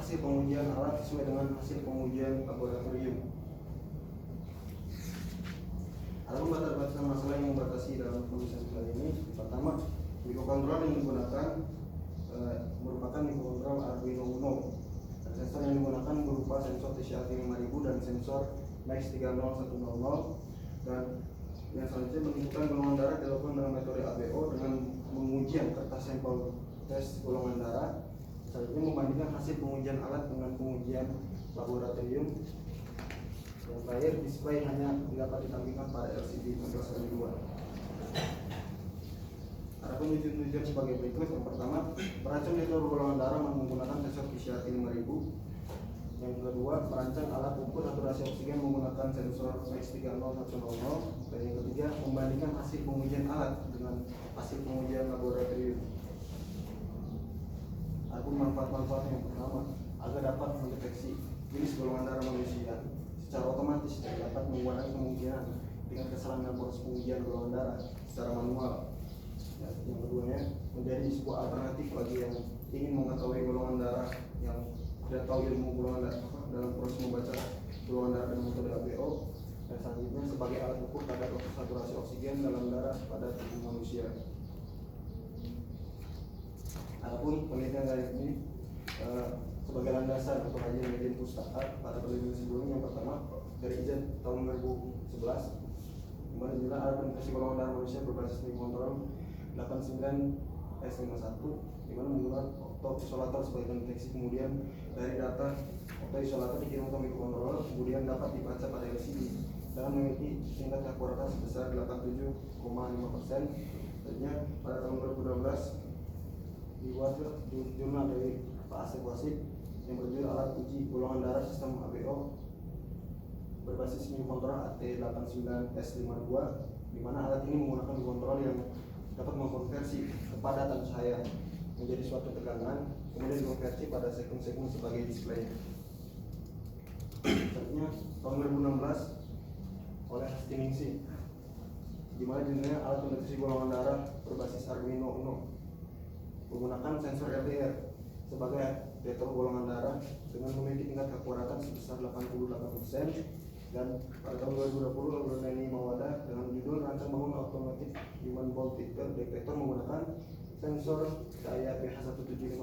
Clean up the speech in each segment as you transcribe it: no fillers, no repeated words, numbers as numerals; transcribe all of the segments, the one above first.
hasil pengujian alat sesuai dengan hasil pengujian laboratorium. Ada batasan masalah yang membatasi dalam pemeriksaan kali ini. Pertama, mikrokontroler yang digunakan merupakan mikrokontroler Arduino Uno. Dan sensor yang digunakan berupa sensor TCL 5000 dan sensor MAX 30100. Dan yang selanjutnya menentukan golongan darah dilakukan dengan metode ABO dengan pengujian kertas sampel tes golongan darah. Selanjutnya membandingkan hasil pengujian alat dengan pengujian laboratorium. Yang terakhir, display hanya dapat ditampilkan pada LCD 16:2. Adapun tujuan sebagai berikut. Yang pertama, merancang metode golongan darah menggunakan sensor PCR 5000. Yang kedua, merancang alat ukur saturasi oksigen menggunakan sensor MAX 30100. Dan yang ketiga, membandingkan hasil pengujian alat dengan hasil pengujian laboratorium. Adapun manfaat-manfaat yang pertama, agar dapat mendeteksi jenis golongan darah manusia secara otomatis dan dapat mengurangi kemungkinan dengan kesalahan dalam proses pengujian golongan darah secara manual. Ya, yang keduanya, menjadi sebuah alternatif bagi yang ingin mengetahui golongan darah yang tidak tahu ilmu golongan darah dalam proses membaca golongan darah dengan metode ABO. Dan selanjutnya sebagai alat ukur kadar saturasi oksigen dalam darah pada tubuh manusia. Adapun penelitian kali ini sebagai landasan untuk kajian pustaka pada penelitian sebelumnya. Yang pertama dari IJEN tahun 2011, di mana juga alat pendeteksi golongan darah manusia berbasis mikrokontroler 89S51, di mana menggunakan optoisolator sebagai pendeteksi. Kemudian dari data optoisolator dikirim ke mikrokontroler, kemudian dapat dibaca pada LCD dan memiliki tingkat akurasi sebesar 87,5%. Tentunya pada tahun 2012 dibuat jurnal dari Pak Asep Wasid yang berjudul alat uji golongan darah sistem ABO berbasis mikrokontroler AT89S52, di mana alat ini menggunakan mikrokontroler yang dapat mengkonversi kepadatan cahaya menjadi suatu tegangan, kemudian dikonversi pada segmen-segmen sebagai display. Selanjutnya tahun 2016 oleh Hastings, di mana judulnya alat pendeteksi golongan darah berbasis Arduino Uno menggunakan sensor LDR sebagai detektor golongan darah dengan memiliki tingkat akuratan sebesar 88%. Dan pada tahun 2020 oleh Neni Mawada dengan judul rancang bangun automatic human volt detector menggunakan sensor cahaya BH1750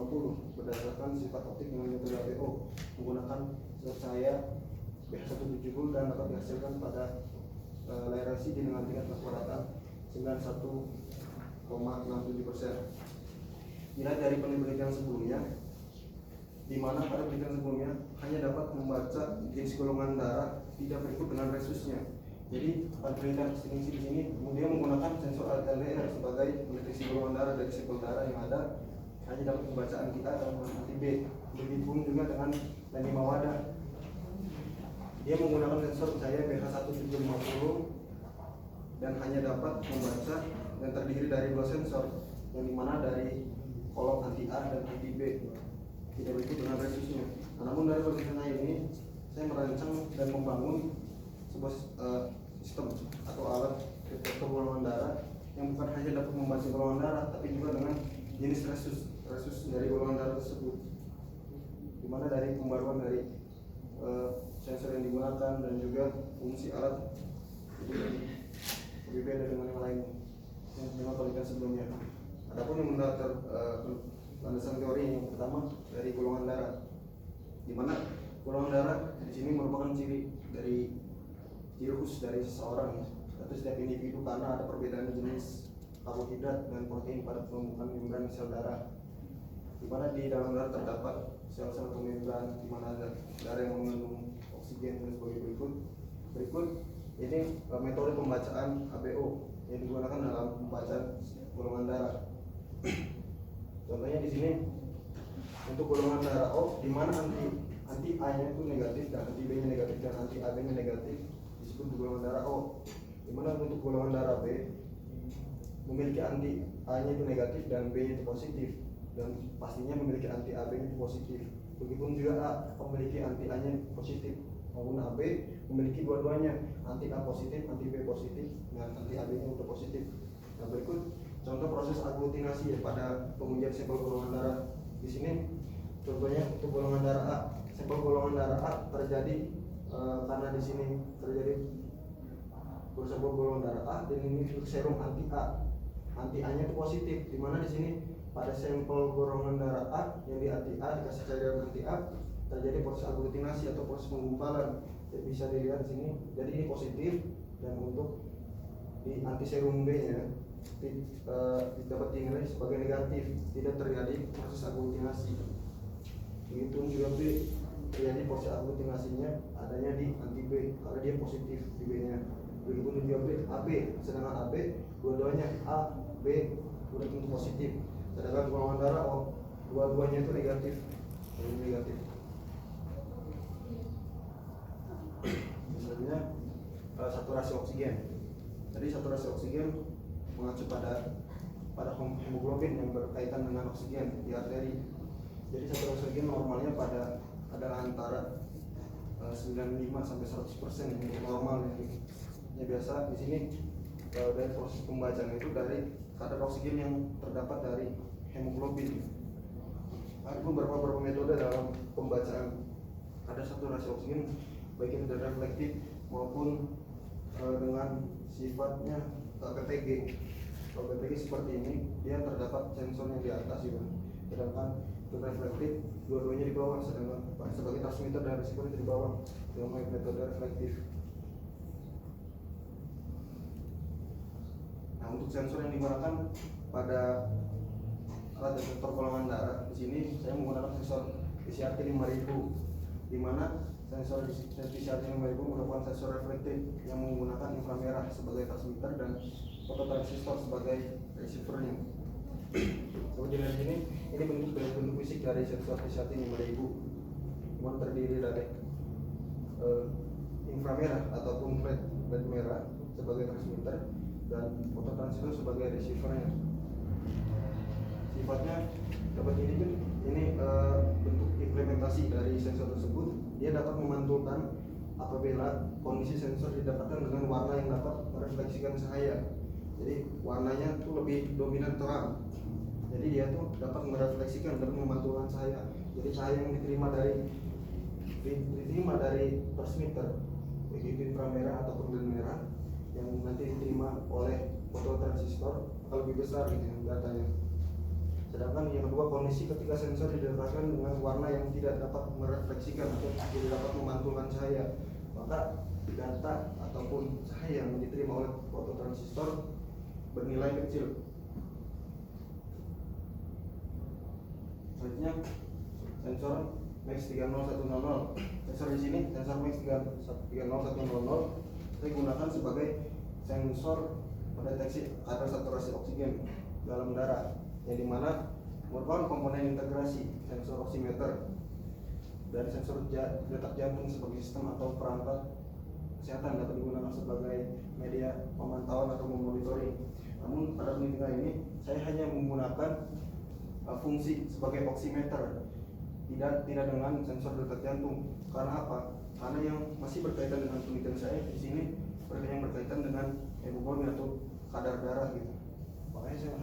berdasarkan sifat optik dengan metode ABO menggunakan sensor cahaya BH170 dan dapat dihasilkan pada layar LCD dengan tingkat akuratan 91,67%. Dilihat dari penelitian sebelumnya, di mana pada penelitian sebelumnya hanya dapat membaca jenis golongan darah tidak berikut dengan resusnya. Jadi pada penelitian distinksi di sini kemudian menggunakan sensor LDR sebagai pendeteksi golongan darah dari sampel darah yang ada, hanya dapat pembacaan kita dalam anti B. Begitupun juga dengan Neni Mawada, dia menggunakan sensor cahaya BH1750 dan hanya dapat membaca dan terdiri dari dua sensor, yang dimana dari kolom anti A dan anti B, tidak berikut dengan resusnya. Namun dari penelitian saya ini, saya merancang dan membangun sebuah sistem atau alat detektor golongan darah yang bukan hanya dapat membaca golongan darah, tapi juga dengan jenis resus dari golongan darah tersebut, dimana dari pembaruan dari sensor yang digunakan dan juga fungsi alat itu lebih beda dengan yang lain dengan penelitian sebelumnya. Adapun yang menurut landasan teori yang pertama dari golongan darah, di mana golongan darah di sini merupakan ciri khusus dari seseorang atau setiap individu karena ada perbedaan jenis karbohidrat dan protein pada pembentukan membran sel darah, di mana di dalam darah terdapat sel-sel pemembran di mana ada darah yang mengandung oksigen dan sebagainya. Berikut ini metode pembacaan ABO yang digunakan dalam pembacaan golongan darah. Contohnya di sini untuk golongan darah O, di mana anti A-nya itu negatif dan anti B-nya negatif dan anti AB-nya negatif, disebut golongan darah O. Di mana untuk golongan darah B memiliki anti A-nya itu negatif dan B-nya itu positif, dan pastinya memiliki anti AB-nya itu positif. Begitupun juga A memiliki anti A-nya positif, maupun AB memiliki dua-duanya, anti A positif, anti B positif, dan anti AB-nya untuk positif. Nah, berikut contoh proses aglutinasi pada pengujian sampel golongan darah. Di sini Contohnya untuk golongan darah A, sampel golongan darah A terjadi karena di sini terjadi sampel golongan darah A dan ini untuk serum anti A. Anti A-nya itu positif, di mana di sini pada sampel golongan darah A yang di anti A dikasih cairan anti A terjadi proses aglutinasi atau proses penggumpalan. Jadi bisa dilihat di sini, jadi ini positif, dan untuk di anti serum B-nya dapat dinilai sebagai negatif, tidak terjadi proses aglutinasi. Begitu juga B, terjadi proses aglutinasinya adanya di anti B karena dia positif di B-nya. Begitu juga B, AB, sedangkan AB dua-duanya A, B udah tentu positif, sedangkan golongan darah dua-duanya itu negatif. Ini negatif. Misalnya saturasi oksigen. Jadi saturasi oksigen mengacu pada hemoglobin yang berkaitan dengan oksigen di arteri. Jadi saturasi oksigen normalnya adalah antara 95 sampai 100% yang normal ini. Ya biasa di sini dari proses pembacaan itu dari kadar oksigen yang terdapat dari hemoglobin. Ada beberapa metode dalam pembacaan kadar saturasi oksigen, baik itu dari reflektif maupun dengan sifatnya KPTG. Kalau KPTG seperti ini, dia terdapat sensornya di atas juga. Sedangkan untuk reflektif dua-duanya di bawah, sedangkan sebagai transmitter dan receiver di bawah dengan metode reflektif. Nah, untuk sensor yang digunakan pada alat detektor golongan darah, di sini saya menggunakan sensor PCR 5000, di mana sensor PCR 5000 merupakan sensor reflektif yang menggunakan inframerah sebagai transmitter dan fototransistor sebagai receivernya. Seperti di sini, ini bentuk fisik dari sensor PCR 5000, yang terdiri dari inframerah ataupun LED merah sebagai transmitter dan fototransistor sebagai receivernya. Sifatnya dapat ini bentuk implementasi dari sensor tersebut. Dia dapat memantulkan apabila kondisi sensor didapatkan dengan warna yang dapat merefleksikan cahaya. Jadi warnanya itu lebih dominan terang. Jadi dia tuh dapat merefleksikan dan memantulkan cahaya. Jadi cahaya yang diterima dari transmitter, baik itu inframerah ataupun LED merah, yang nanti diterima oleh fototransistor akan lebih besar gitu datanya. Sedangkan yang kedua, kondisi ketika sensor didekatkan dengan warna yang tidak dapat merefleksikan atau tidak dapat memantulkan cahaya, maka data ataupun cahaya yang diterima oleh fototransistor bernilai kecil. Selanjutnya sensor MAX 30100. Sensor di sini sensor MAX 30100 saya gunakan sebagai sensor pendeteksi kadar saturasi oksigen dalam darah, yang dimana merupakan komponen integrasi sensor oximeter dari sensor detak jantung sebagai sistem atau perangkat kesehatan dapat digunakan sebagai media pemantauan atau memonitoring. Namun pada penelitian ini saya hanya menggunakan fungsi sebagai oximeter, tidak dengan sensor detak jantung. Karena apa? Karena yang masih berkaitan dengan penelitian saya di sini yang berkaitan dengan hemoglobin atau kadar darah gitu. Makanya saya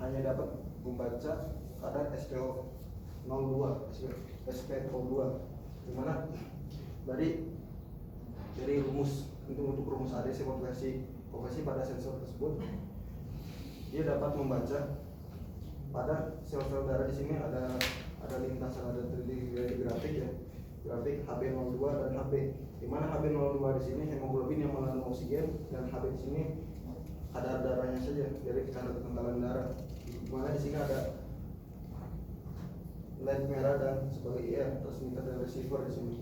hanya dapat membaca kadar SPO02, di mana dari rumus untuk rumus ADC konversi pada sensor tersebut, dia dapat membaca pada sel-sel darah. Di sini ada lintasan, ada grafik ya, grafik HB02 dan HB, di mana HB02 di sini hemoglobin yang mengandung oksigen, dan HB di sini kadar darahnya saja, dari kadar kekentalan darah. Di mana di sini ada LED merah dan sebagai IR, transmitter dan receiver di sini.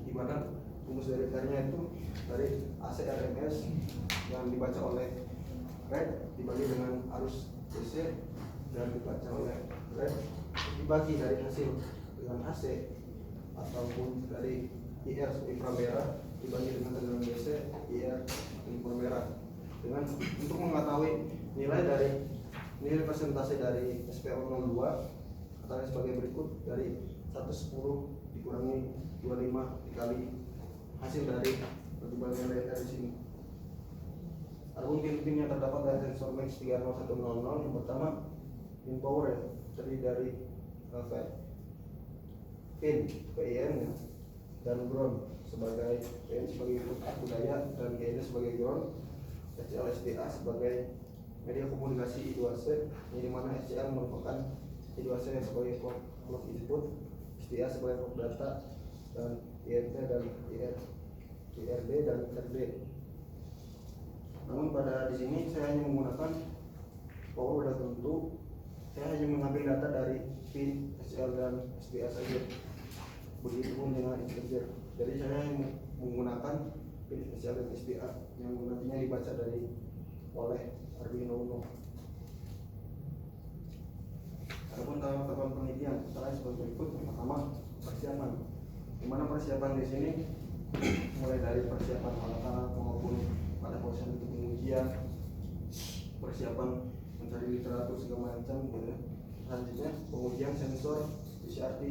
Di mana rumus dari R-nya itu dari AC RMS yang dibaca oleh red dibagi dengan arus DC dan dibaca oleh red dibagi dari hasil dengan AC ataupun dari IR inframerah dibagi dengan tegangan DC IR inframerah. Dengan untuk mengetahui nilai persentase dari SPO02 katakan sebagai berikut: dari 110 dikurangi 25 dikali hasil dari pertimbangan dari sini. Adapun pin yang terdapat dari sensor MAX 30100, yang pertama pin power ya, terdiri dari pin PIN ya, dan ground sebagai PIN sebagai input budaya dan GND sebagai ground, SCL SDA sebagai media komunikasi I2C, yang dimana SCL merupakan I2C sebagai clock input, SDA sebagai clock data, dan INT dan IRD dan RD. Namun pada di sini saya hanya menggunakan power udah tentu, saya hanya mengambil data dari pin SCL dan SDA saja. Begitupun dengan integer. Jadi saya menggunakan pin SCL dan SDA yang nantinya dibaca dari oleh Arduino Uno. Adapun tahapan penelitian setelah sebagai berikut. Pertama, persiapan. Di mana persiapan di sini mulai dari persiapan alat-alat maupun pada proses untuk pengujian, persiapan mencari literatur segala macam gitu ya. Selanjutnya pengujian sensor PCRT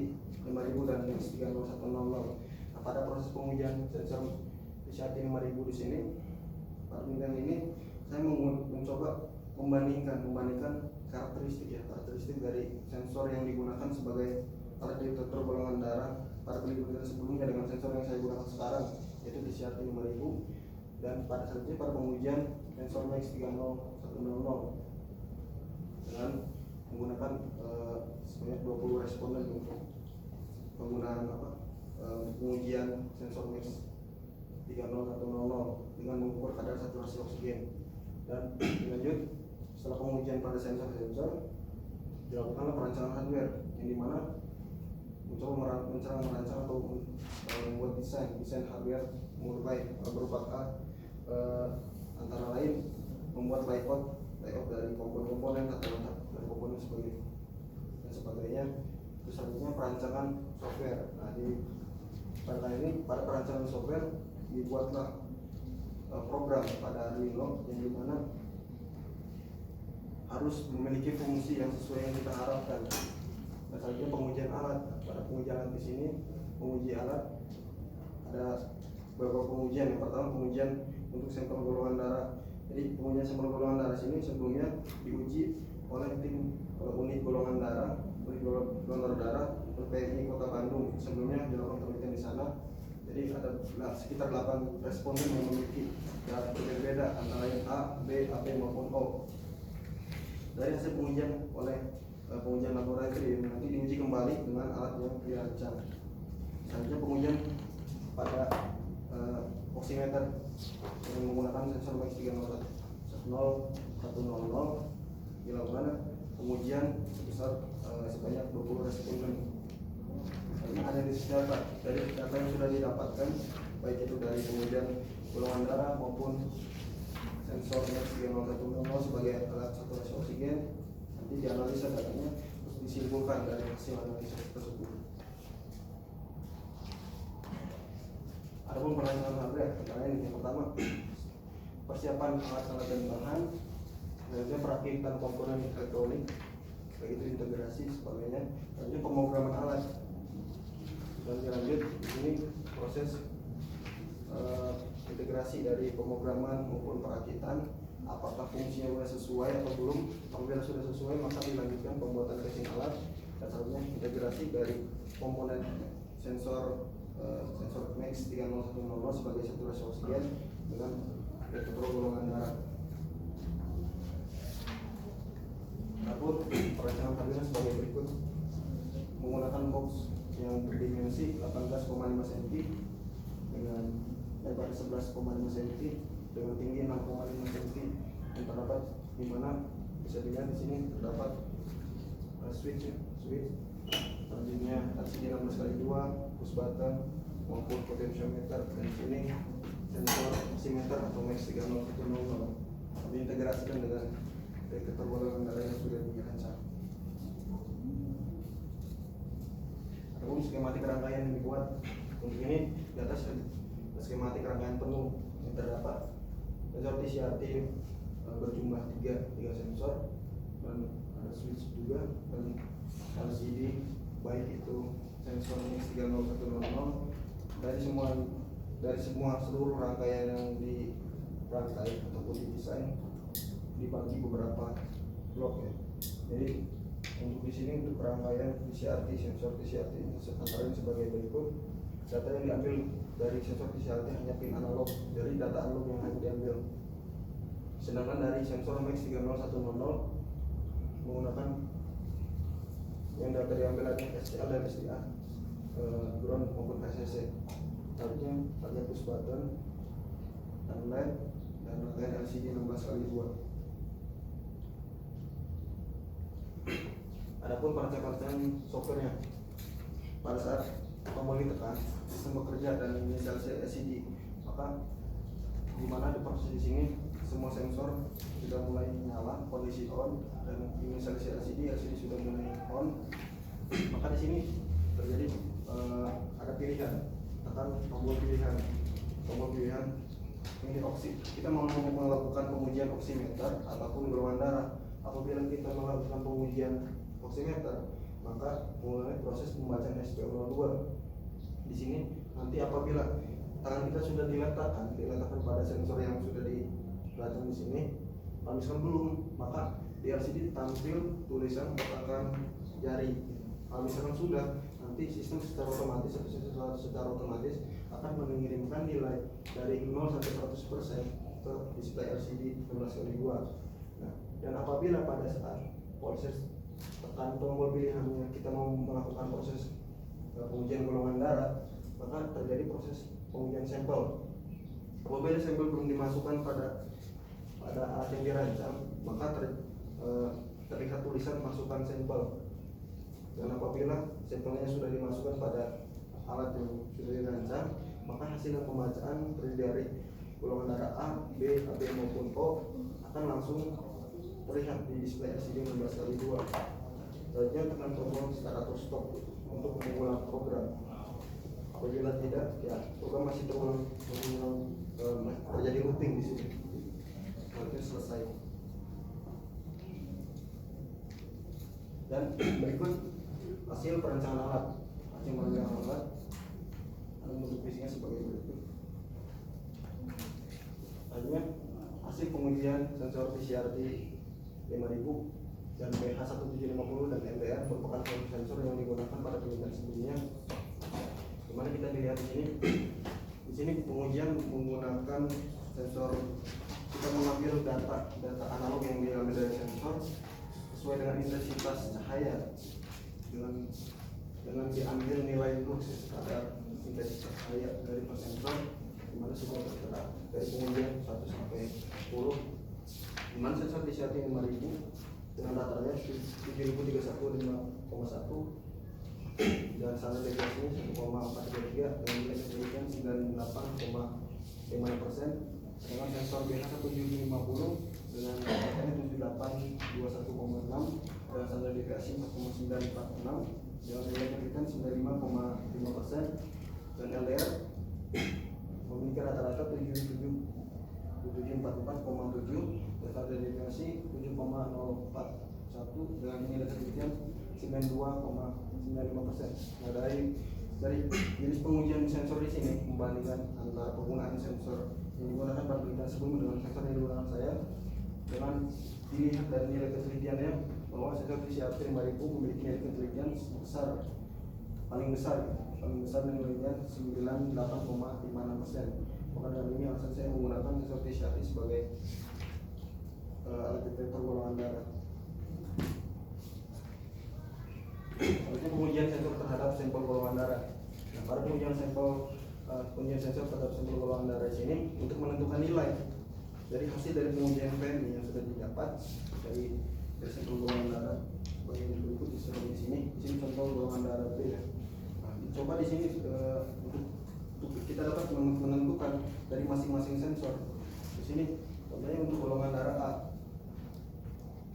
5000 dan MIX 30100. Nah, pada proses pengujian sensor PCRT 5000 di sini, pada penelitian ini saya mencoba membandingkan karakteristik dari sensor yang digunakan sebagai alat detektor golongan darah pada penelitian sebelumnya dengan sensor yang saya gunakan sekarang, yaitu PCRT 5000, dan pada selanjutnya pada pengujian sensor MIX 30100 dengan menggunakan sebanyak 20 responden untuk penggunaan pengujian sensor MIX 30100 dengan mengukur kadar saturasi oksigen. Dan lanjut, setelah pengujian pada sensor-sensor, dilakukanlah perancangan hardware, yang dimana mencoba merancang atau membuat desain hardware mulai berupa antara lain membuat layout dari komponen atau dari komponen sebagainya. Terus selanjutnya perancangan software. Nah, pada perancangan software dibuatlah program pada Arduino yang dimana harus memiliki fungsi yang sesuai yang kita harapkan. Nah, selanjutnya pengujian alat. Pada pengujian alat di sini, menguji alat ada beberapa pengujian. Yang pertama, pengujian untuk sampel golongan darah. Jadi pengujian sampel golongan darah sini sebelumnya diuji oleh tim unit golongan darah PMI Kota Bandung. Sebelumnya dilakukan penelitian di sana. Jadi ada sekitar 8 responden yang memiliki darah berbeda antara lain A, B, AB maupun O. Dari hasil pengujian oleh pengujian laboratorium nanti diuji kembali dengan alat yang dirancang. Selanjutnya pengujian pada oximeter yang menggunakan sensor MIX 30100 dilakukan pengujian sebesar sebanyak 20 responden. Ini analisis data dari data yang sudah didapatkan, baik itu dari pengujian golongan darah maupun sensor MIX 30100 sebagai alat saturasi oksigen. Nanti dianalisa datanya terus disimpulkan dari hasil analisis tersebut. Adapun perancangan hardware, yang pertama persiapan alat-alat dan bahan, kemudian perakitan komponen elektronik, baik itu integrasi sebagainya, selanjutnya pemrograman alat, dan lanjut ini proses integrasi dari pemrograman maupun perakitan, apakah fungsinya sudah sesuai atau belum. Apabila sudah sesuai maka dilanjutkan pembuatan casing alat, dan selanjutnya integrasi dari komponen sensor MIX 30100 sebagai saturasi oksigen dengan detektor golongan darah. Adapun perancangan hardware sebagai berikut: menggunakan box yang berdimensi 18,5 cm dengan lebar 11,5 cm dengan tinggi 6,5 cm, yang terdapat di mana bisa dilihat di sini terdapat switch. Selanjutnya LCD 16x2, push button maupun potentiometer, dan di sini sensor oximeter atau MIX 30100 diintegrasikan dengan detektor golongan darah yang sudah dirancang. Adapun skematik rangkaian yang dibuat untuk ini di atas skematik rangkaian penuh yang terdapat sensor PCRT berjumlah 3 sensor, dan ada switch juga, dan LCD baik itu sensor MIX 30100 dari seluruh rangkaian yang dirangkai ataupun didesain dibagi beberapa blok ya. Jadi Untuk di sini untuk rangkaian TCRT, sensor TCRT antara lain sebagai berikut. Data yang diambil dari sensor TCRT hanya pin analog, dari data analog yang hanya diambil. Sedangkan dari sensor MAX 30100 menggunakan yang data diambil adalah SCL dan SDA, ground maupun ACC. Targetnya target push button, dan LED, dan rangkaian LCD 16x2. Adapun percakapan softwarenya, pada saat tombol ditekan, sistem bekerja dan inisialisasi LCD, maka di mana di proses di sini semua sensor sudah mulai nyala, kondisi on, dan inisialisasi LCD sudah mulai on. Maka di sini terjadi ada pilihan, tekan tombol pilihan ini oksi. Kita mau melakukan pengujian oximeter ataupun golongan darah. Apabila kita melakukan pengujian oximeter, maka mulai proses pembacaan SPO02. Di sini nanti apabila tangan kita sudah diletakkan pada sensor yang sudah diletakkan di sini, kalau misalkan belum, maka di LCD tampil tulisan tekan jari. Kalau misalkan sudah, nanti sistem secara otomatis akan mengirimkan nilai dari 0 sampai 100% ke display LCD 16x2. Nah, dan apabila pada saat proses tekan tombol pilihannya kita mau melakukan proses pengujian golongan darah, maka terjadi proses pengujian sampel. Apabila sampel belum dimasukkan pada alat yang dirancang, maka terlihat tulisan masukkan sampel. Dan apabila sampelnya sudah dimasukkan pada alat yang sudah dirancang, maka hasil pembacaan terdiri dari golongan darah A, B, AB maupun O akan langsung terlihat di display LCD 16x2. Selanjutnya tekan tombol start atau stop untuk mengulang program. Apabila tidak, ya program masih terjadi looping di sini. Selanjutnya selesai. Dan berikut hasil perancangan alat. Ada bentuk fisiknya sebagai berikut. Selanjutnya hasil pengujian sensor TCRT 5000 dan BH1750 dan MDR merupakan sensor yang digunakan pada pengujian sebelumnya. Dimana kita lihat di sini, pengujian menggunakan sensor, kita mengambil data analog yang diambil dari sensor sesuai dengan intensitas cahaya dengan diambil nilai lux kadar intensitas cahaya dari sensor, dimana sudah tertera dari pengujian 1 sampai 10. Dimana sensor TCRT 5000 dengan rata-ratanya 7031,5,1 dan standar deviasinya 1,433 dan nilai ketelitian 98,5%. Dengan sensor BH1750 dengan rata-ratanya 7821,6 dan standar deviasi 4,946 dengan nilai ketelitian 95,5%. Dan LDR memiliki rata-rata 744,7 dan standar deviasi 7,041 dengan nilai ketelitian 92,95%. Nah, dari jenis pengujian sensor di sini membandingkan antara penggunaan sensor yang digunakan pada penelitian sebelum dengan sensor yang digunakan saya, dengan dilihat dari nilai ketelitiannya bahwa sensor TCRT 5000 memiliki nilai ketelitian paling besar nilainya 98,56%. Maka dari ini alasan saya menggunakan sensor TCRT sebagai alat detektor golongan darah. Selanjutnya pengujian sensor terhadap sampel golongan darah. Nah, pada pengujian sensor terhadap sampel golongan darah di sini untuk menentukan nilai dari hasil dari pengujian PMI yang sudah didapat dari sampel golongan darah sebagai berikut di sini. Di sini contoh golongan darah B ya. Nah, coba di sini untuk kita dapat menentukan dari masing-masing sensor. Di sini contohnya untuk golongan darah A,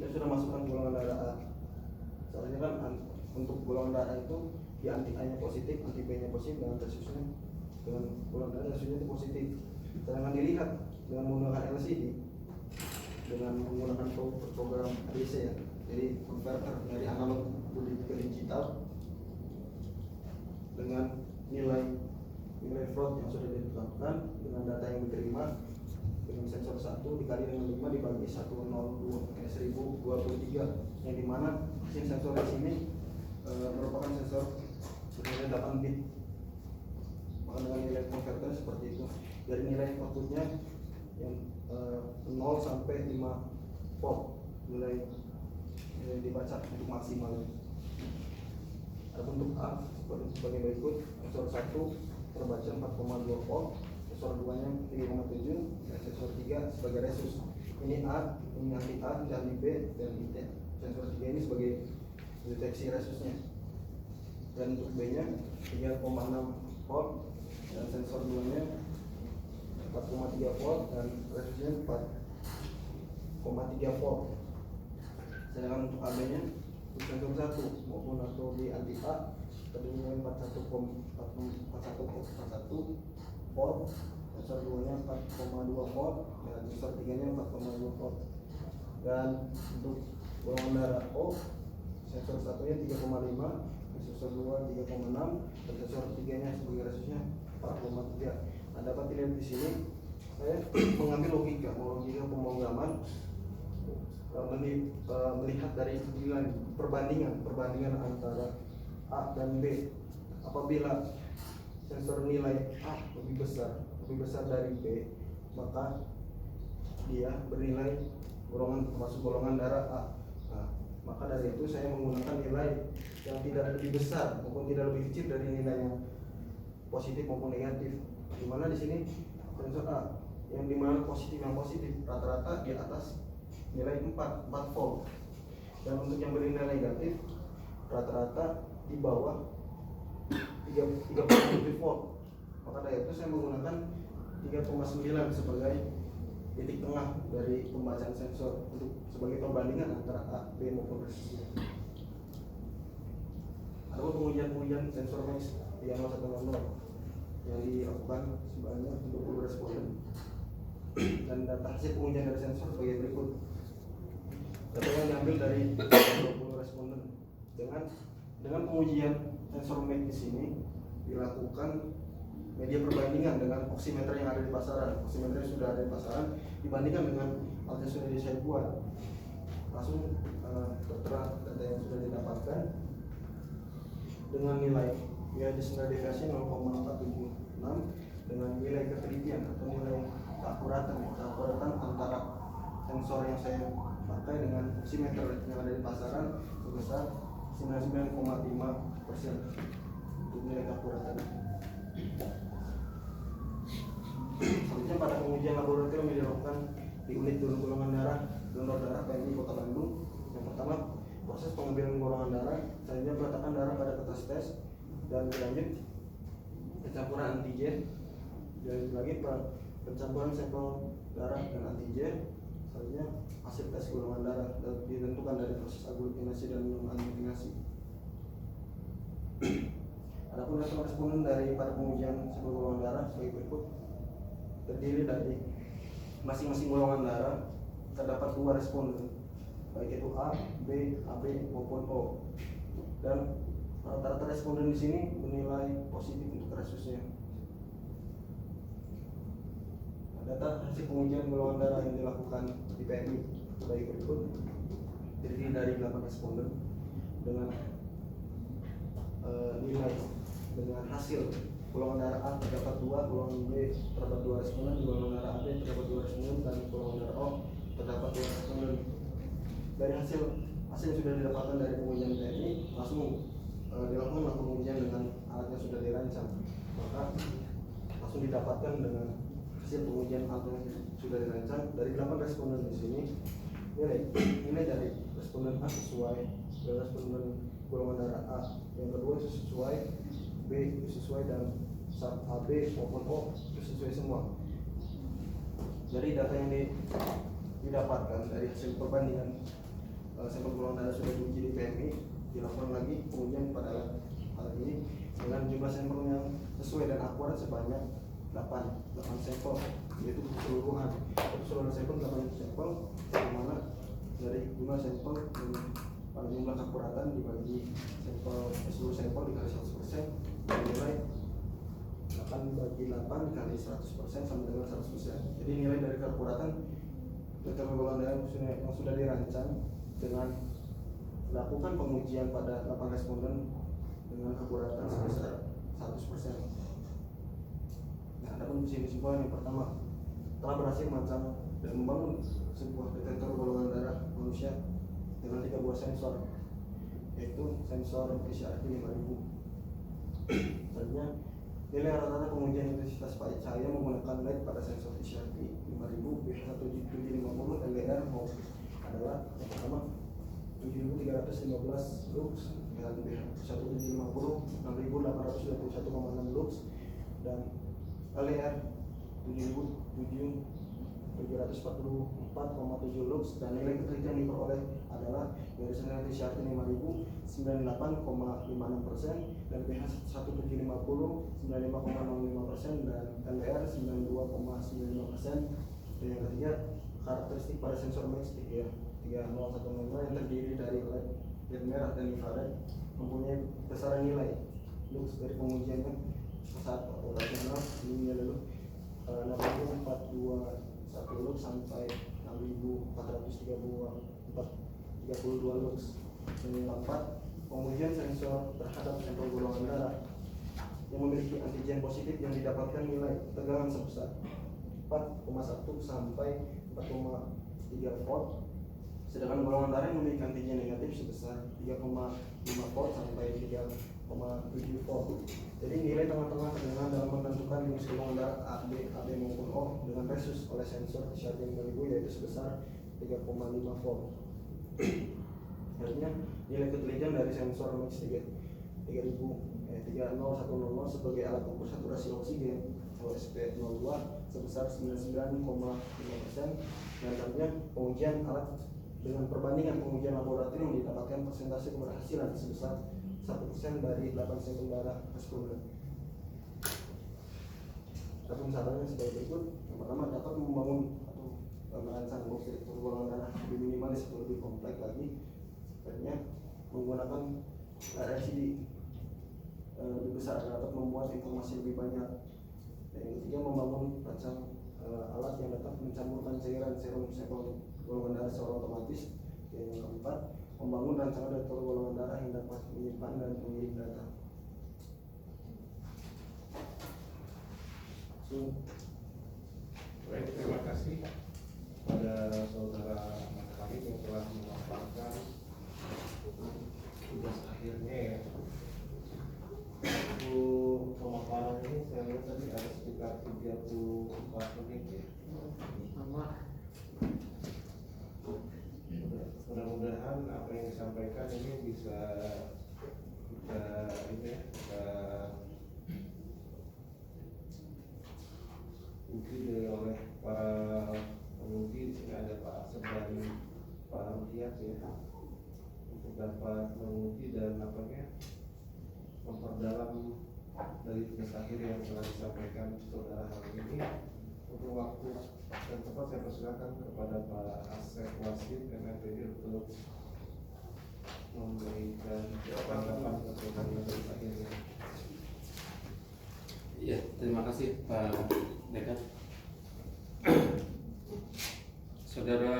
dia sudah masukkan golongan darah A. Soalnya kan untuk golongan darah itu di anti A-nya positif, anti B-nya positif, dengan resusnya dengan golongan darah resusnya itu positif. Sedangkan dilihat dengan menggunakan LCD dengan menggunakan program ADC ya, jadi converter dari analog ke digital dengan nilai float yang sudah ditetapkan dengan data yang diterima, dengan sensor 1 dikali dengan 5 dibagi 1023, yang dimana sensor di sini merupakan sensor bernilai 8 bit, maka dengan nilai konverter seperti itu. Dari nilai outputnya yang 0 sampai 5 volt nilai dibaca untuk maksimal. Adapun untuk A sebagai berikut: sensor 1 terbaca 4,2 volt, sensor 2 nya 3,7, dan sensor 3 sebagai resus. Ini A, ini anti A, ini anti B, dan ini sensor 3 ini sebagai deteksi resusnya. Dan untuk B nya 3,6 volt, dan sensor 2 nya 4,3 volt, dan resusnya 4,3 volt. Sedangkan untuk AB nya untuk sensor 1 maupun atau di anti A terdiri 41 volt, sensor 2 nya 4,2 volt, dan sensor 3 nya 4,2 volt. Dan untuk golongan darah O, sensor 1 nya 3,5, sensor 2 3,6, dan sensor 3 nya sebagai resusnya 4,3. Nah, dapat dilihat di sini saya mengambil logika pemrograman melihat dari nilai perbandingan antara A dan B. Apabila sensor nilai A lebih besar dari B, maka dia bernilai masuk golongan darah A. Nah, maka dari itu saya menggunakan nilai yang tidak lebih besar maupun tidak lebih kecil dari nilai yang positif maupun negatif. Dimana di sini sensor A yang dimana yang positif rata-rata di atas nilai 4 volt, dan untuk yang bernilai negatif rata-rata di bawah 3,7 volt. Maka dari itu saya menggunakan 3,9 sebagai titik tengah dari pembacaan sensor untuk sebagai perbandingan antara A, B maupun resusnya. Ada pengujian sensor max yang 0100 yang dilakukan sebanyak 20 responden, dan data hasil pengujian dari sensor sebagai berikut. Data yang diambil dari 20 responden. Dengan pengujian sensor max di sini dilakukan media perbandingan dengan oximeter yang ada di pasaran. Oximeter yang sudah ada di pasaran dibandingkan dengan alat yang sudah saya buat, langsung tertera data yang sudah didapatkan dengan nilai standar deviasi 0,476 dengan nilai ketelitian atau nilai keakuratan antara sensor yang saya pakai dengan oximeter yang ada di pasaran sebesar 99,5% untuk nilai keakuratan. Selanjutnya pada pengujian laboratorium yang dilakukan di unit golongan darah donor darah PMI Kota Bandung. Yang pertama, proses pengambilan golongan darah, selanjutnya peletakan darah pada kertas tes, dan berlanjut pencampuran antigen, dan lagi pencampuran sampel darah dan antigen. Selanjutnya hasil tes golongan darah ditentukan dari proses aglutinasi dan non aglutinasi. Adapun responden dari pada pengujian sampel golongan darah sebagai berikut. Terdiri dari masing-masing golongan darah terdapat 2 responden, baik itu A, B, AB maupun O. Dan rata-rata responden di sini bernilai positif untuk resusnya. Data hasil pengujian golongan darah yang dilakukan di PMI baik berikut. Terdiri dari 8 responden dengan nilai dengan hasil golongan darah A terdapat 2, golongan B terdapat 2 responden, golongan darah AB terdapat 2 responden, dan golongan darah O terdapat 2 responden. Dari hasil yang sudah didapatkan dari pengujian PMI, langsung dilakukan pengujian dengan alat yang sudah dirancang. Maka langsung didapatkan dengan hasil pengujian alat yang sudah dirancang dari 8 responden di sini. Nilai dari responden A sesuai, responden golongan darah A yang kedua itu sesuai, B itu sesuai, dan AB maupun O itu sesuai semua. Jadi data yang didapatkan dari hasil perbandingan sampel golongan darah sudah diuji di PMI, dilakukan lagi pengujian pada alat ini dengan jumlah sampel yang sesuai dan akurat sebanyak 8 sampel, yaitu keseluruhan sampel 8 sampel, di mana dari jumlah sampel pada jumlah keakuratan dibagi seluruh sampel dikali 100% bernilai 8 akan bagi 8 kali 100% sama dengan 100%. Jadi nilai dari keakuratan detektor golongan darah yang sudah dirancang dengan lakukan pengujian pada 8 responden dengan akuratan sebesar 100%. Nah, ada pun kesimpulan yang pertama, telah berhasil merancang dan membangun sebuah detektor golongan darah manusia dengan 3 buah sensor, yaitu sensor PCR 5000. Selanjutnya, nilai rata-rata pengujian intensitas cahaya menggunakan LED pada sensor PCR 5000 BH1750 LDR adalah yang pertama 7315 lux dan BH1750 6821,6 lux dan LDR 744,7 lux, dan nilai ketelitian yang diperoleh adalah dari sensor PCR 5000 98,56% dan BH1750 95,05% dan LDR 92,95%. Dan yang ketiga, karakteristik pada sensor MAX 30105 yang terdiri dari LED merah dan infrared mempunyai besaran nilai lux dari pengujiannya saat operasional ini lalu 6421 lux sampai 6432 lux. Dan yang keempat, pengujian sensor terhadap sampel golongan darah yang memiliki antigen positif yang didapatkan nilai tegangan sebesar 4,1 sampai 4,3 volt, sedangkan golongan darah yang memiliki antigen negatif sebesar 3,5 volt sampai 3,7 volt. Jadi nilai tengah-tengah tegangan dalam menentukan jenis golongan darah AB, AB maupun O dengan resus oleh sensor PCR 5000 yaitu sebesar 3,5 volt. Artinya nilai ketelitian dari sensor MAX 3010 sebagai alat ukur saturasi oksigen OSP02 sebesar 99,5%, dan artinya pengujian alat dengan perbandingan pengujian laboratorium didapatkan persentase keberhasilan sebesar 1% dari 8 sampel darah responden. Adapun sarannya sebagai berikut. Yang pertama, dapat membangun atau merancang detektor golongan darah lebih minimalis atau lebih kompleks lagi, sebaiknya menggunakan RFID lebih besar dapat membuat informasi lebih banyak. Dan yang ketiga, membangun rancang alat yang dapat mencampurkan cairan serum sampel golongan darah secara otomatis. Dan yang keempat, membangun rancangan detektor golongan darah yang dapat menyimpan dan mengirim data. Baik, terima kasih pada saudara Ahmad Khalid yang telah memaparkan tugas akhirnya ya. Untuk pemaparan ini saya lihat tadi ada sekitar 34 menit ya. Mudah-mudahan apa yang disampaikan ini bisa diuji oleh para penguji. Di sini ada Pak Asep dan Pak Rukiat ya, untuk dapat menguji dan memperdalam dari tugas akhir yang telah disampaikan saudara hari ini. Untuk waktu dan tempat saya persilakan kepada Pak Asep Wasid MFPD untuk memberikan tanggapan terkait tugas akhirnya. Ya, terima kasih Pak Dekan. Saudara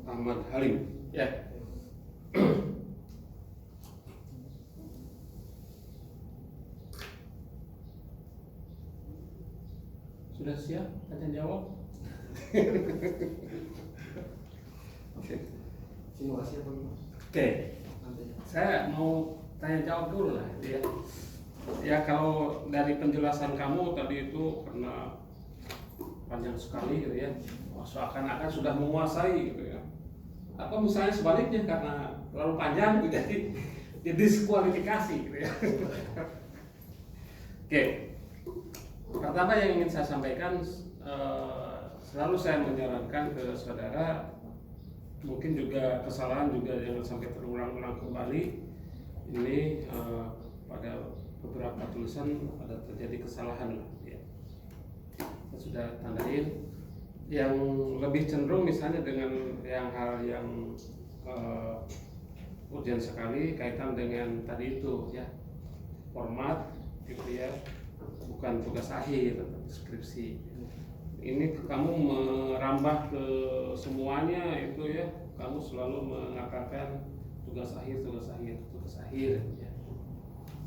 Ahmad Halim, ya. Sudah siap tanya jawab? Oke. Simulasi apa gimana? Oke. Saya mau tanya jawab dulu lah, ya. Ya, kalau dari penjelasan kamu tadi itu karena panjang sekali gitu ya, seakan-akan sudah menguasai gitu ya. Atau misalnya sebaliknya karena terlalu panjang gitu, jadi didiskualifikasi gitu ya. Oke. Pertama yang ingin saya sampaikan, selalu saya menyarankan ke saudara, mungkin juga kesalahan juga jangan sampai terulang-ulang kembali. Ini pada beberapa tulisan ada terjadi kesalahan lah ya. Saya sudah tandain yang lebih cenderung misalnya dengan yang hal yang urgent sekali kaitan dengan tadi itu ya, format gitu ya, bukan tugas akhir atau skripsi. Ini kamu merambah ke semuanya itu ya, kamu selalu mengatakan tugas akhir ya.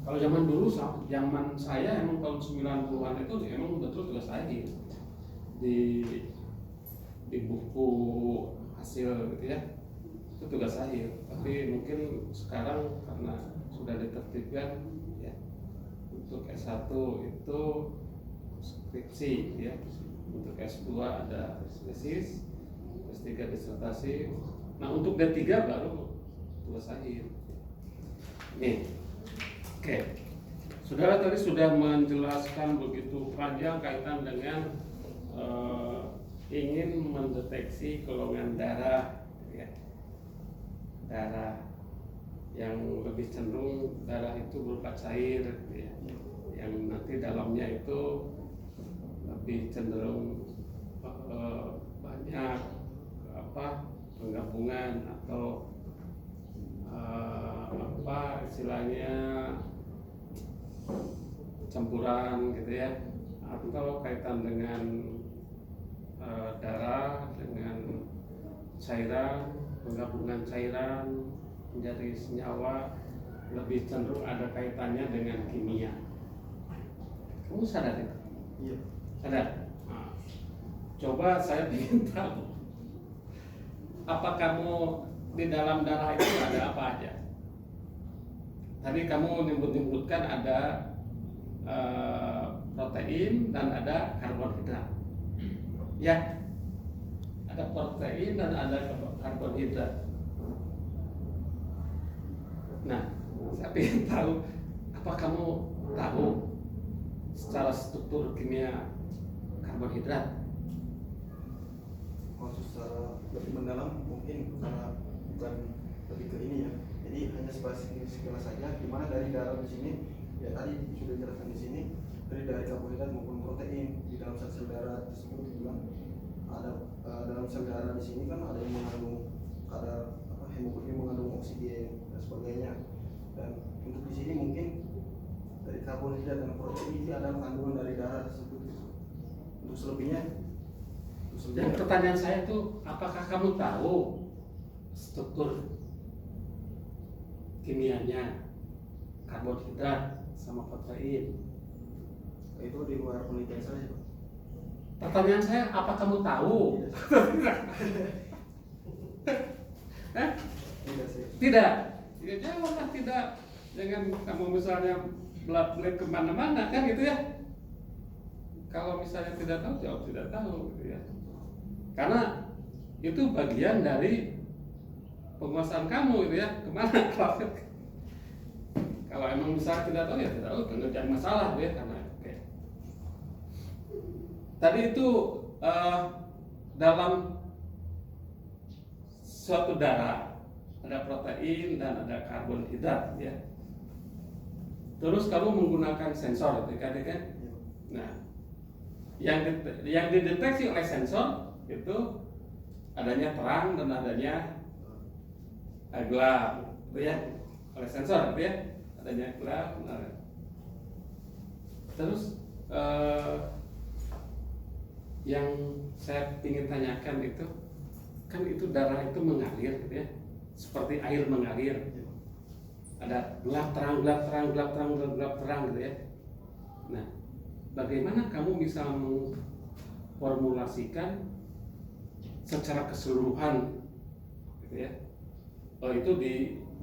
Kalau zaman dulu, zaman saya emang tahun 90-an itu emang betul tugas akhir di buku hasil gitu ya, itu tugas akhir. Tapi mungkin sekarang karena sudah ditertibkan ya, untuk S1 itu skripsi ya, untuk S2 ada tesis, S3 disertasi. Nah untuk D3 baru tugas akhir. Nih, oke. Saudara tadi sudah menjelaskan begitu panjang kaitan dengan ingin mendeteksi golongan darah, ya. Darah yang lebih cenderung darah itu berupa cair, ya. Yang nanti dalamnya itu lebih cenderung banyak penggabungan atau istilahnya campuran gitu ya, atau kaitan dengan darah dengan cairan, penggabungan cairan menjadi senyawa lebih cenderung ada kaitannya dengan kimia. Kamu sadar itu? Iya. Sadar? Nah, coba saya ingin tahu, apa kamu di dalam darah itu ada apa aja? Tadi kamu nyebutkan ada protein dan ada karbohidrat. Ya, ada protein dan ada karbohidrat. Nah, saya ingin tahu, apa kamu tahu secara struktur kimia karbohidrat? Kalau secara lebih mendalam mungkin karena bukan lebih ke ini ya. Jadi hanya sekilas saja, dimana dari darah di sini ya tadi sudah dijelaskan di sini, dari karbohidrat maupun protein di dalam sel darah tersebut dibilang ada dalam sel darah di sini kan ada yang mengandung hemoglobin mengandung oksigen dan sebagainya. Dan untuk di sini mungkin dari karbohidrat dan protein ini adalah kandungan dari darah tersebut. Untuk selebihnya Dan pertanyaan saya itu, apakah kamu tahu struktur kimianya karbohidrat sama protein? itu di luar penelitian saya, Pak. Pertanyaan saya, apa kamu tahu? Tidak sih. Tidak. Ya jawablah tidak. Jangan kamu misalnya belat-belat kemana-mana kan gitu ya. Kalau misalnya tidak tahu, jawab tidak tahu gitu ya. Karena itu bagian dari penguasaan kamu gitu ya. Kemana kalau emang misalnya tidak tahu ya tidak tahu, jangan masalah gitu ya. Karena tadi itu dalam suatu darah ada protein dan ada karbohidrat ya. Terus kamu menggunakan sensor itu kan? Nah, yang dideteksi oleh sensor itu adanya terang dan adanya gelap, itu ya, oleh sensor itu ya, adanya gelap. Nah. Terus yang saya ingin tanyakan itu kan itu darah itu mengalir gitu ya, seperti air mengalir. Ada gelap terang gitu ya. Nah, bagaimana kamu bisa memformulasikan secara keseluruhan gitu ya? Oh, itu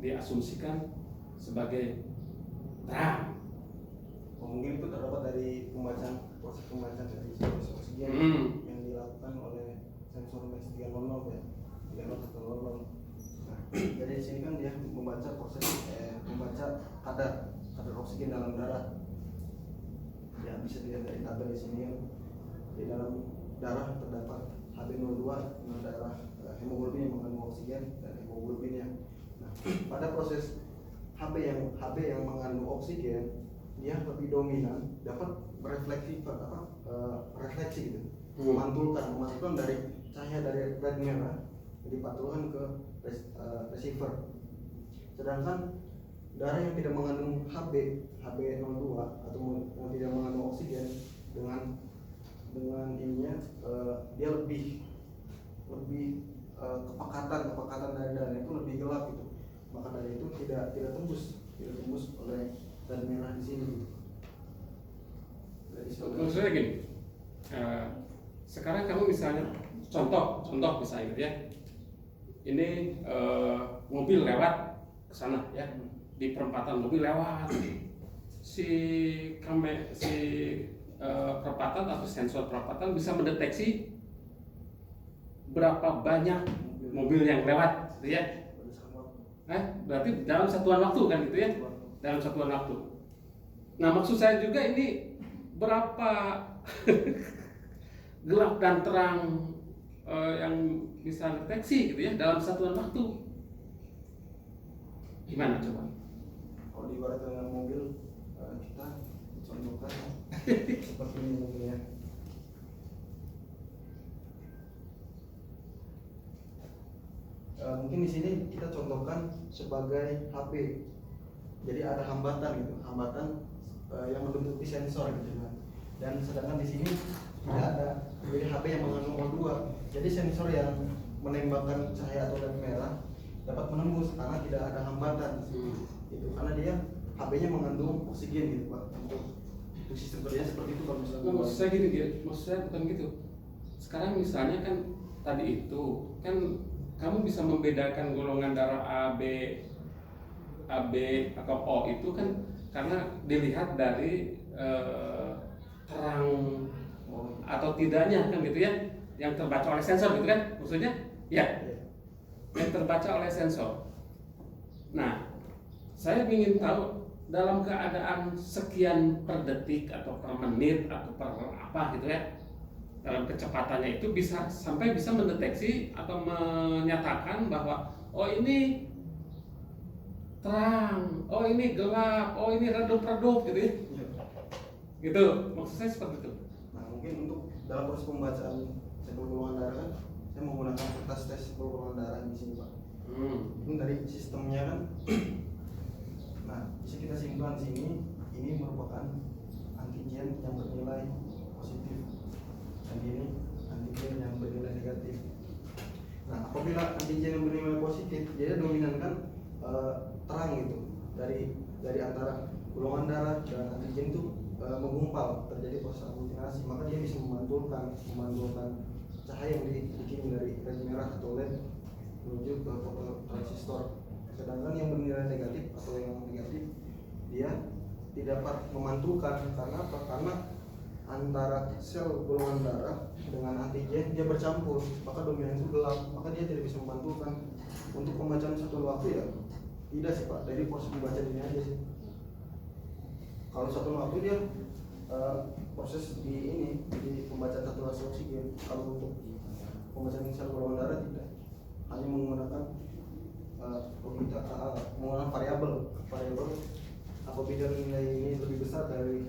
diasumsikan sebagai terang. Mungkin itu terdapat dari proses pembacaan dari oksigen yang dilakukan oleh sensor MES 300 ya, 300. Nah, jadi di sini kan dia membaca kadar oksigen dalam darah. Ya bisa dilihat dari tabel di sini kan, di dalam darah terdapat Hb02, darah hemoglobin yang mengandung oksigen dan hemoglobinnya. Nah, pada proses Hb yang mengandung oksigen, dia lebih dominan, dapat refleksi gitu, memantulkan dari cahaya dari red merah dipantulkan ke receiver. Sedangkan darah yang tidak mengandung HB02 atau yang tidak mengandung oksigen dengan ininya dia lebih kepekatan dari darah itu lebih gelap gitu. Maka dari itu tidak tembus oleh zat merah di sini. Maksudnya gini, sekarang kamu misalnya contoh misalnya gitu ya, ini mobil lewat ke sana ya, di perempatan mobil lewat, si perempatan atau sensor perempatan bisa mendeteksi berapa banyak mobil yang lewat gitu ya. Berarti dalam satuan waktu kan gitu ya, dalam satuan waktu. Nah maksud saya juga ini berapa gelap dan terang yang bisa deteksi gitu ya dalam satuan waktu. Gimana coba? Kalau diibaratkan dengan mobil, kita contohkan seperti ini mobilnya. Mungkin di sini kita contohkan sebagai HP. Jadi ada hambatan gitu, yang menduduki sensor gitu kan. Dan sedangkan di sini tidak ada. Jadi HP yang mengandung O2. Jadi sensor yang menembakkan cahaya atau lampu merah dapat menembus karena tidak ada hambatan. Itu karena dia HP-nya mengandung oksigen gitu Pak. Untuk sistem kerja seperti itu kalau misalnya. Maksud saya gini gitu, maksud saya bukan gitu. Sekarang misalnya kan tadi itu kan kamu bisa membedakan golongan darah AB atau O itu kan karena dilihat dari terang atau tidaknya kan gitu ya, yang terbaca oleh sensor gitu kan maksudnya ya, yang terbaca oleh sensor. Nah saya ingin tahu dalam keadaan sekian per detik atau per menit atau per apa gitu ya, dalam kecepatannya itu sampai bisa mendeteksi atau menyatakan bahwa oh ini terang, oh ini gelap, oh ini redup gitu ya. Gitu, maksud saya seperti itu. Nah mungkin untuk dalam proses pembacaan sampel golongan darah kan, saya menggunakan kertas tes sampel golongan darah di sini Pak. Ini dari sistemnya kan. Nah bisa kita simpan di sini. Ini merupakan antigen yang bernilai positif. Dan ini antigen yang bernilai negatif. Nah apabila antigen yang bernilai positif, dia dominan kan terang gitu dari antara golongan darah dan antigen itu menggumpal, terjadi proses aglutinasi, maka dia bisa memantulkan cahaya yang dikirim dari rel merah atau LED menuju ke fototransistor. Sedangkan yang bernilai negatif atau yang negatif dia tidak dapat memantulkan. Karena apa? Karena antara sel golongan darah dengan antigen dia bercampur, maka dominan itu gelap, maka dia tidak bisa memantulkan. Untuk pembacaan satu waktu ya tidak sih Pak, dari proses pembacaan ini aja sih. Kalau satu waktu dia proses di pembacaan saturasi oksigen. Kalau untuk pembacaan sel golongan darah tidak, hanya menggunakan menggunakan variabel. Apabila nilai ini lebih besar dari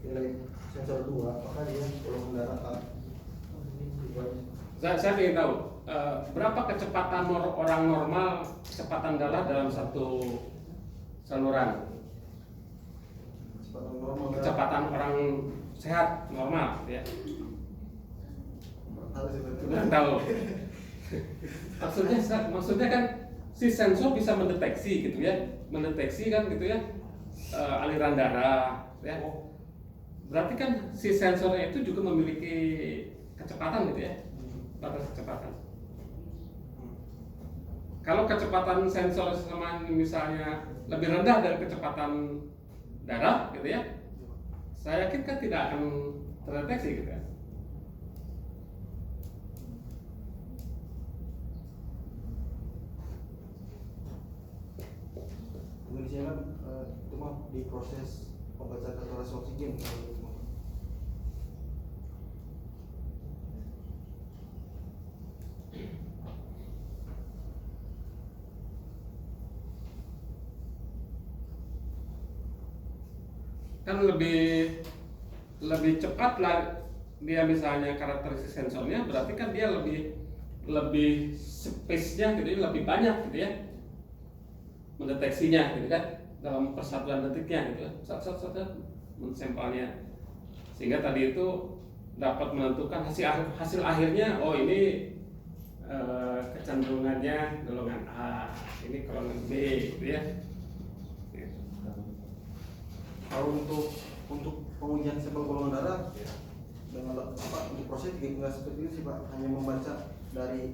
nilai sensor 2, maka dia golongan darah A. Saya ingin tahu berapa kecepatan orang normal, kecepatan darah dalam satu saluran. Kecepatan orang sehat normal ya. Nggak tahu. Maksudnya kan si sensor bisa mendeteksi gitu ya, mendeteksi kan gitu ya aliran darah ya. Berarti kan si sensornya itu juga memiliki kecepatan gitu ya, batas kecepatan. Kalau kecepatan sensor sama misalnya lebih rendah dari kecepatan darah gitu ya, saya yakin kan tidak akan terdeteksi gitu ya. Indonesia kan itu mah di proses pembacaan saturasi oksigen. Kan lebih cepat lah dia, misalnya karakteristik sensornya berarti kan dia lebih space-nya gitu ya, lebih banyak gitu ya. mendeteksinya gitu kan dalam persatuan detiknya gitu kan sampelnya, sehingga tadi itu dapat menentukan hasil akhirnya, oh ini kecenderungannya golongan A, ini golongan B gitu ya. Kalau untuk pengujian sampel golongan darah dengan untuk proses nggak seperti itu sih Pak, hanya membaca dari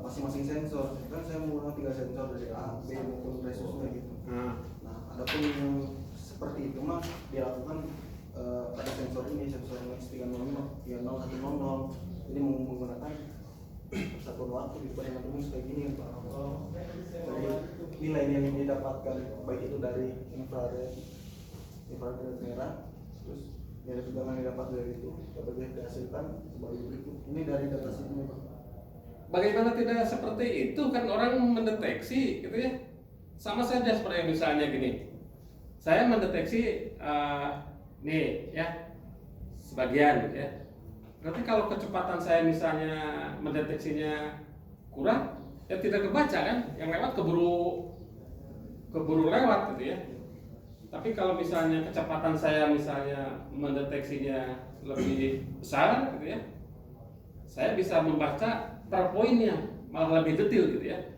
masing-masing sensor. Kan saya menggunakan 3 sensor dari A, B maupun resusnya gitu. Nah, adapun yang seperti itu mah dilakukan pada sensor ini, sensor X300, 100, jadi menggunakan satuan waktu di pada rumus kayak gini Pak. Dari nilai yang didapatkan baik itu dari infrared merah, terus nilai tegangan yang didapat dari itu dapat dihasilkan sebagai berikut. Ini dari data sini Pak. Bagaimana tidak seperti itu, kan orang mendeteksi gitu ya, sama saja seperti misalnya gini, saya mendeteksi nih ya sebagian gitu ya, berarti kalau kecepatan saya misalnya mendeteksinya kurang, ya tidak kebaca kan, yang lewat keburu lewat gitu ya. Tapi kalau misalnya kecepatan saya misalnya mendeteksinya lebih besar gitu ya, saya bisa membaca per poinnya, malah lebih detail gitu ya,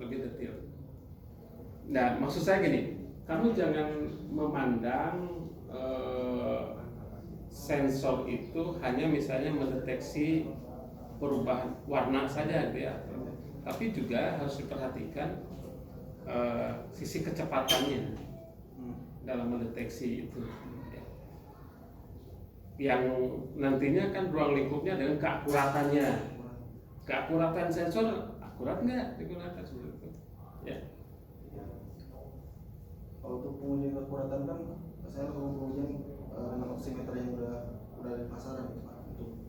lebih detail. Nah, maksud saya gini, kamu jangan memandang sensor itu hanya misalnya mendeteksi perubahan warna saja gitu ya, tapi juga harus diperhatikan sisi kecepatannya dalam mendeteksi itu ya. Yang nantinya kan ruang lingkupnya dengan keakuratan sensor, akurat nggak digunakan seperti itu ya. Kalau untuk pengujian keakuratan kan saya lakukan pengujian dengan oximeter yang udah di pasaran gitu Pak, untuk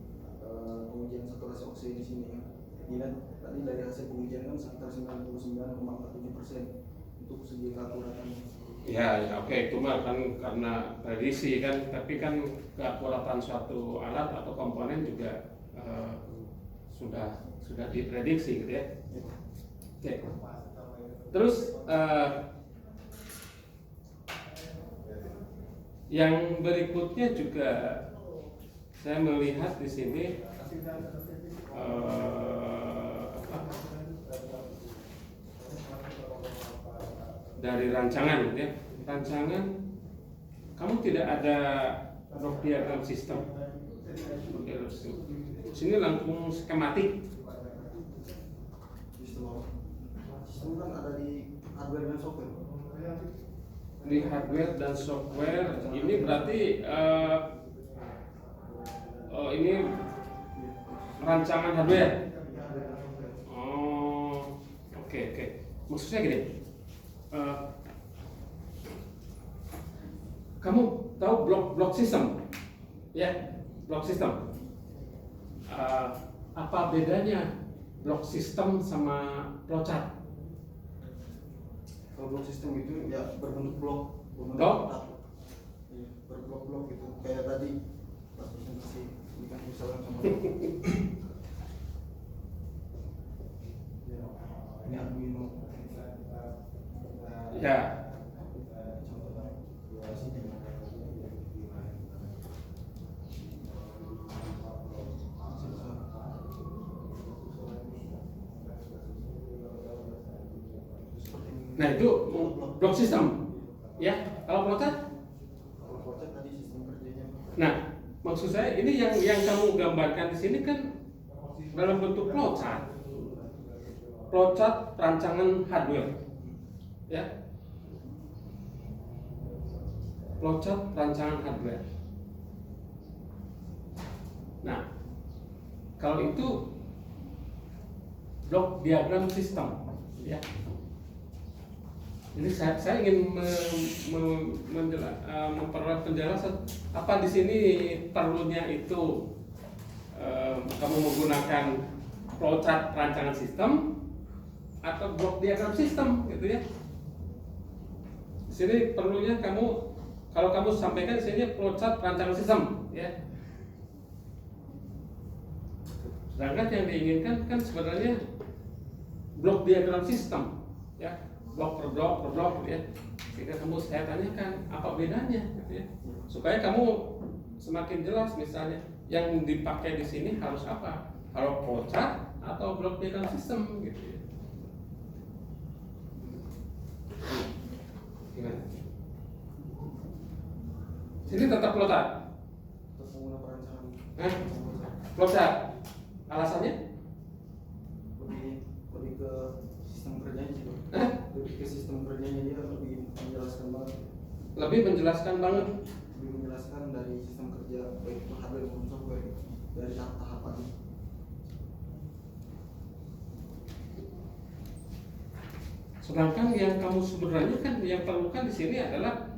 pengujian saturasi oksigen di sini kan. Jadi kan tadi dari hasil pengujian kan sekitar 99,47% untuk segi keakuratan. Ya, oke, itu mah kan karena prediksi kan, tapi kan keakuratan suatu alat atau komponen juga sudah diprediksi gitu ya. Oke. Terus yang berikutnya juga saya melihat di sini dari rancangan gitu ya. Rancangan kamu tidak ada block diagram sistem. Sini langsung skematik. Sistem kan ada di hardware dan software. Di hardware dan software ini berarti ini rancangan hardware. Oh, oke. Maksudnya gini, kamu tahu blok sistem, ya, blok sistem. Apa bedanya blok sistem sama flowchart? Kalau blok sistem itu ya berbentuk blok, berblok-blok gitu. Kayak tadi pas presentasi ini kan misalnya sama ini Arduino. Ya. Nah itu blok sistem, ya. Kalau flowchart? Kalau flowchart tadi sistem kerjanya. Nah, maksud saya ini yang kamu gambarkan di sini kan dalam bentuk flowchart. Flowchart rancangan hardware, ya. Flowchart rancangan hardware. Nah, kalau itu blok diagram sistem, ya. Jadi saya ingin memperoleh penjelasan apa di sini perlunya itu kamu menggunakan flowchart rancangan sistem atau blok diagram sistem gitu ya. Di sini perlunya kalau kamu sampaikan di sini flowchart rancangan sistem ya. Sedangkan yang diinginkan kan sebenarnya blok diagram sistem ya. blok per blok gitu ya. Sehingga saya tanyakan apa bedanya gitu ya. Supaya kamu semakin jelas misalnya yang dipakai di sini harus apa? Kalau flowchart atau block diagram system gitu ya. Gimana? Sini tetap flowchart. Untuk pengguna perancangan Flowchart. Alasannya? lebih ke sistem kerjanya sih, Pak. Lebih ke sistem kerjanya, dia lebih menjelaskan banget. Lebih menjelaskan banget. Lebih menjelaskan dari sistem kerja baik itu hardware maupun software, dari tahap-tahapannya. Sedangkan yang kamu sebenarnya kan yang perlukan di sini adalah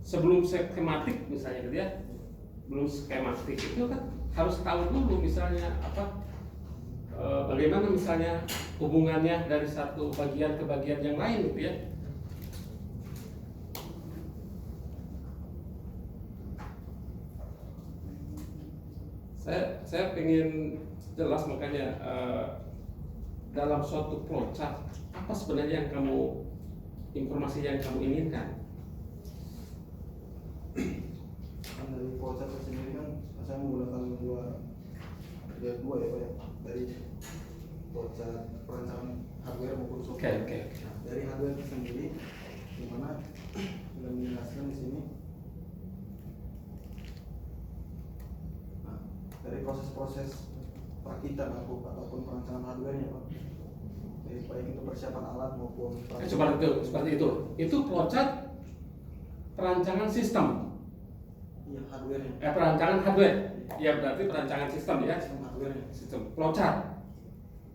sebelum skematik misalnya gitu ya, belum skematik itu kan harus tahu dulu misalnya apa, bagaimana misalnya hubungannya dari satu bagian ke bagian yang lain gitu ya. Saya ingin jelas makanya dalam suatu flowchart apa sebenarnya yang kamu informasi yang kamu inginkan. Kan dari flowchart sendiri kan saya menggunakan dua ya Pak ya, dari flowchart perancangan hardware maupun software. Oke. Dari hardware itu sendiri, dimana sudah menjelaskan di sini. Nah, dari proses-proses perakitan ataupun perancangan hardware-nya, Pak. Dari baik itu persiapan alat maupun Seperti itu. Itu flowchart perancangan sistem. iya hardware-nya. Perancangan hardware. Ya berarti perancangan sistem ya. Sistem hardware-nya. Sistem flowchart.